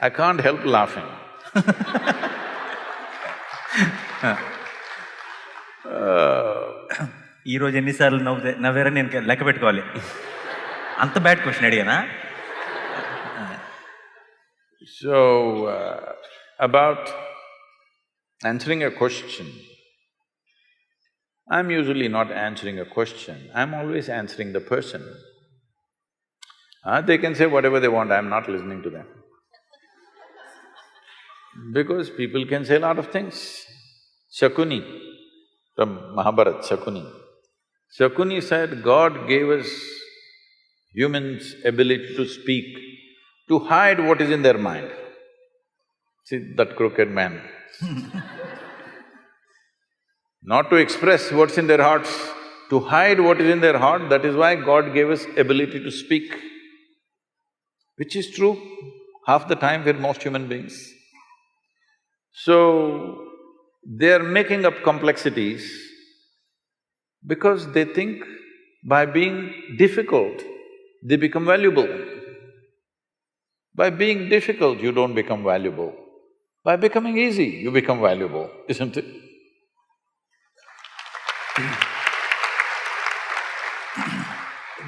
I can't help laughing. ఈరోజు ఎన్నిసార్లు నవ్వారని నేను లెక్క పెట్టుకోవాలి. అంత బ్యాడ్ క్వశ్చన్ అడిగానా? So, about answering a question, I'm usually not answering a question, I'm always answering the person. They can say whatever they want, I'm not listening to them. Because people can say a lot of things. Shakuni, from Mahabharata, Shakuni said, God gave us humans ability to speak, to hide what is in their mind. See that crooked man. Not to express what's in their hearts, to hide what is in their heart, that is why God gave us ability to speak. Which is true half the time with most human beings. So, they are making up complexities because they think by being difficult, they become valuable. By being difficult, you don't become valuable. By becoming easy, you become valuable, isn't it?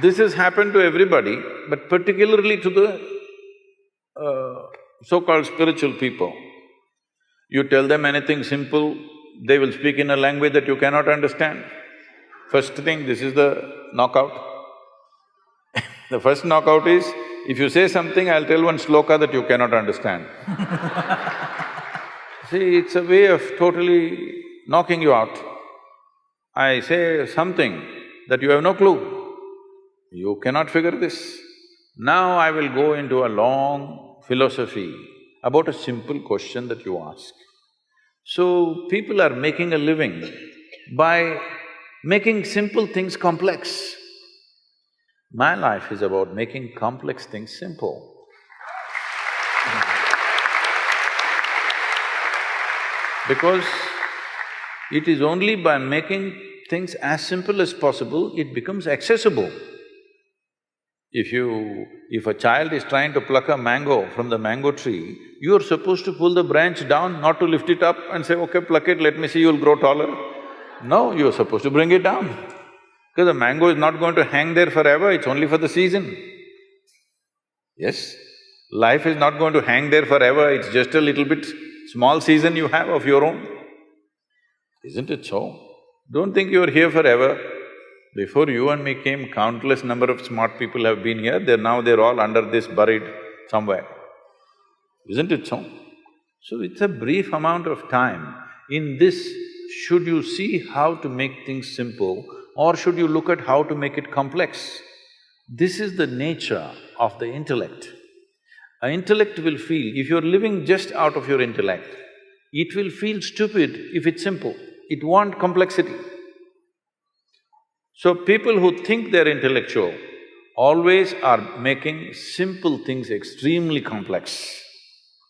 This has happened to everybody, but particularly to the so-called spiritual people. You tell them anything simple, they will speak in a language that you cannot understand. First thing, this is the knockout. The first knockout is, if you say something, I'll tell one sloka that you cannot understand. See, it's a way of totally knocking you out. I say something that you have no clue, you cannot figure this. Now I will go into a long philosophy about a simple question that you ask. So, people are making a living by making simple things complex. My life is about making complex things simple. Because it is only by making things as simple as possible, it becomes accessible. If a child is trying to pluck a mango from the mango tree, you're supposed to pull the branch down, not to lift it up and say, okay, pluck it, let me see, you'll grow taller. No, you're supposed to bring it down. Because the mango is not going to hang there forever, it's only for the season. Yes, life is not going to hang there forever, it's just a little bit small season you have of your own. Isn't it so? Don't think you're here forever. Before you and me came, countless number of smart people have been here, they're all under this buried somewhere. Isn't it so? So it's a brief amount of time. In this, should you see how to make things simple or should you look at how to make it complex? This is the nature of the intellect. An intellect will feel, if you're living just out of your intellect, it will feel stupid if it's simple. It wants complexity. So people who think they're intellectual always are making simple things extremely complex,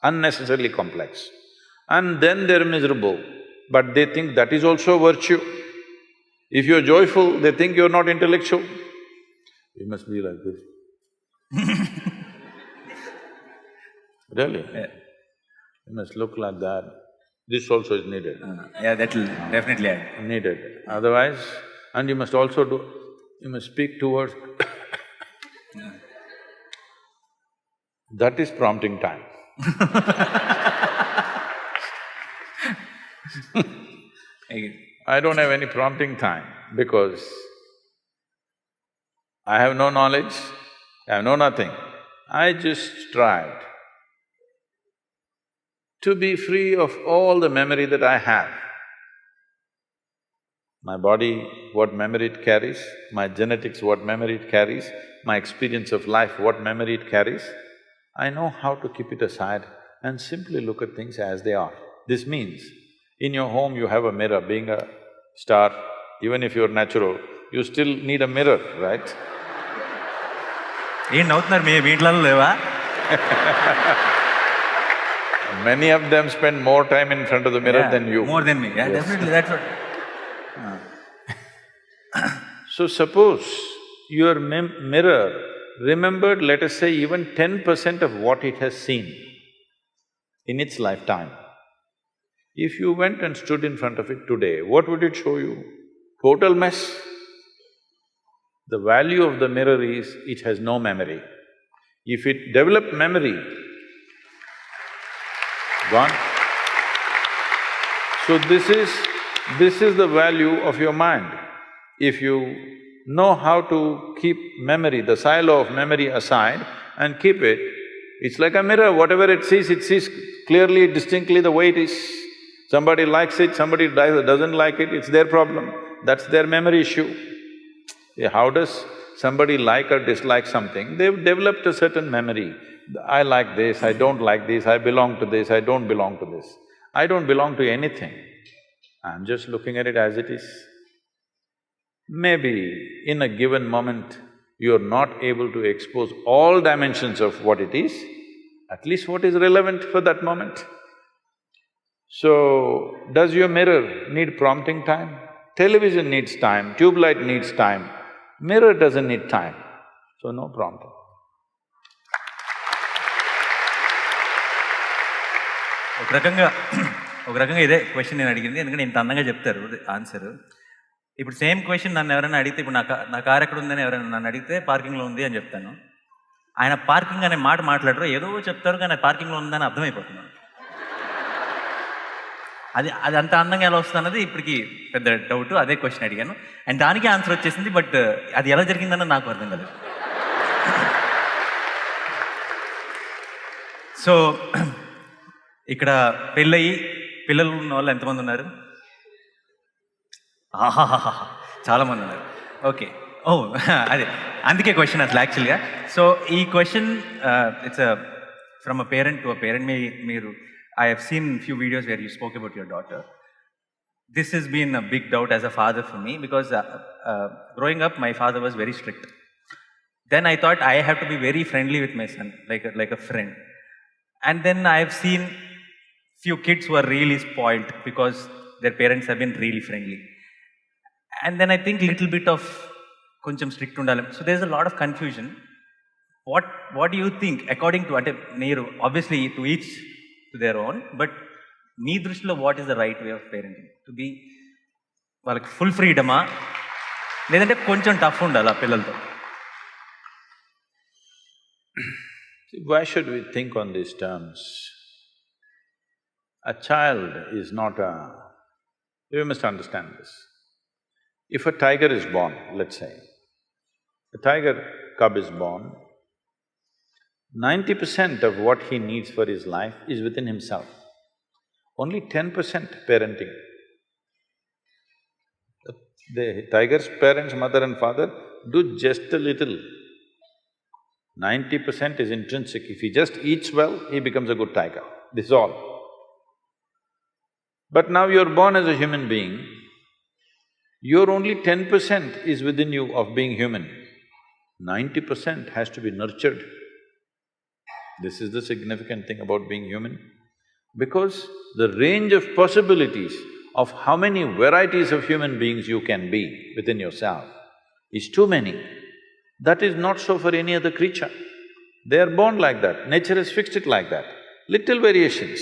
unnecessarily complex. And then they're miserable, but they think that is also a virtue. If you're joyful, they think you're not intellectual. You must be like this. Really? Yeah. You must look like that. This also is needed. Yeah, that'll definitely add. Needed. Otherwise, and you must also you must speak towards that is prompting time. I don't have any prompting time because I have no knowledge, I have no nothing. I just tried to be free of all the memory that I have. My body, what memory it carries, my genetics, what memory it carries, my experience of life, what memory it carries, I know how to keep it aside and simply look at things as they are. This means, in your home you have a mirror, being a star, even if you're natural, you still need a mirror, right? ఏం నవ్వుతున్నారు మీ ఇంట్లో లేవా? Many of them spend more time in front of the mirror than you. More than me, yeah, Yes. definitely, that's what… So suppose your mirror remembered, let us say, even 10% of what it has seen, in its lifetime. If you went and stood in front of it today, what would it show you? Total mess. The value of the mirror is, it has no memory. If it developed memory, gone. So this is the value of your mind. If you know how to keep memory, the silo of memory aside and keep it, it's like a mirror, whatever it sees clearly, distinctly the way it is. Somebody likes it, somebody doesn't like it, it's their problem, that's their memory issue. Yeah, how does somebody like or dislike something? They've developed a certain memory. I like this, I don't like this, I belong to this, I don't belong to this. I don't belong to anything, I'm just looking at it as it is. Maybe in a given moment, you're not able to expose all dimensions of what it is, at least what is relevant for that moment. So, does your mirror need prompting time? Television needs time, tube light needs time, mirror doesn't need time, so no prompting. ఒక రకంగా ఇదే question నేను అడిగింది, ఎందుకంటే ఇంత అందంగా చెప్తారు answer. ఇప్పుడు సేమ్ క్వశ్చన్ నన్ను ఎవరైనా అడిగితే, ఇప్పుడు నా కార్ ఎక్కడ ఉందని ఎవరైనా నన్ను అడిగితే పార్కింగ్లో ఉంది అని చెప్తాను. ఆయన పార్కింగ్ అనే మాట మాట్లాడరు, ఏదో చెప్తారు కానీ పార్కింగ్లో ఉందని అర్థమైపోతున్నాను. అది అంత అందంగా ఎలా వస్తుంది అన్నది ఇప్పటికి పెద్ద డౌట్. అదే క్వశ్చన్ అడిగాను అండ్ దానికి ఆన్సర్ వచ్చేసింది, బట్ అది ఎలా జరిగిందన్నది నాకు అర్థం కాలేదు. సో ఇక్కడ పెళ్ళయి పిల్లలు ఉన్న వాళ్ళు ఎంతమంది ఉన్నారు? ఆహాహా, చాలామంది ఉన్నారు. ఓకే, ఓ అదే అందుకే క్వశ్చన్ అసలు యాక్చువల్గా. సో ఈ question it's from a parent to a parent. మీరు I have seen few videos where you spoke about your daughter. This has been a big doubt as a father for me because growing up, my father was very strict. Then I thought I have to be very friendly with my son, like a friend. And then I have seen few kids who are really spoiled because their parents have been really friendly. And then I think little bit of koncham strict undali. So there's a lot of confusion. What do you think according to ante neeru obviously to each to their own, but మీ దృష్టిలో what is the right way of parenting? To be వాళ్ళకి full ఫ్రీడమా లేదంటే కొంచెం tough ఉండాలి ఆ పిల్లలతో? Why should we think on these terms? A child is not a… You must understand this. If a tiger is born, let's say, a tiger cub is born, 90% of what he needs for his life is within himself. Only 10% parenting. The tiger's parents, mother and father, do just a little. 90% is intrinsic. If he just eats well, he becomes a good tiger. This is all. But now you're born as a human being, your only 10% is within you of being human. 90% has to be nurtured. This is the significant thing about being human, because the range of possibilities of how many varieties of human beings you can be within yourself is too many. That is not so for any other creature. They are born like that, nature has fixed it like that. Little variations,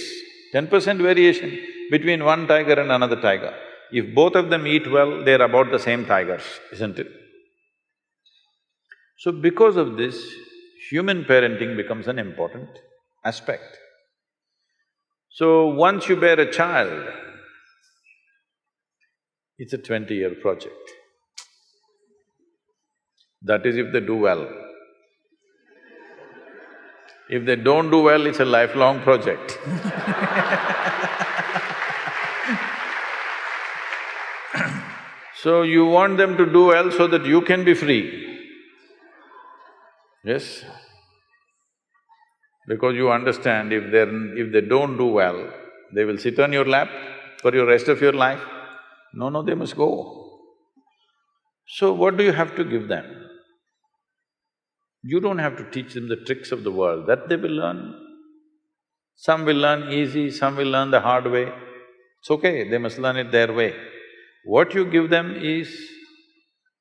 10% variation between one tiger and another tiger. If both of them eat well, they're about the same tigers, isn't it? So because of this, human parenting becomes an important aspect. So once you bear a child, it's a 20-year project. That is if they do well. If they don't do well, it's a lifelong project. So you want them to do well so that you can be free. Yes? Because you understand if they don't do well, they will sit on your lap for your rest of your life. No, they must go. So what do you have to give them? You don't have to teach them the tricks of the world, that they will learn. Some will learn easy, some will learn the hard way. It's okay, they must learn it their way. What you give them is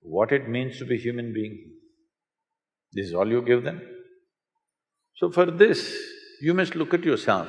what it means to be human being. This is all you give them. So for this, you must look at yourself.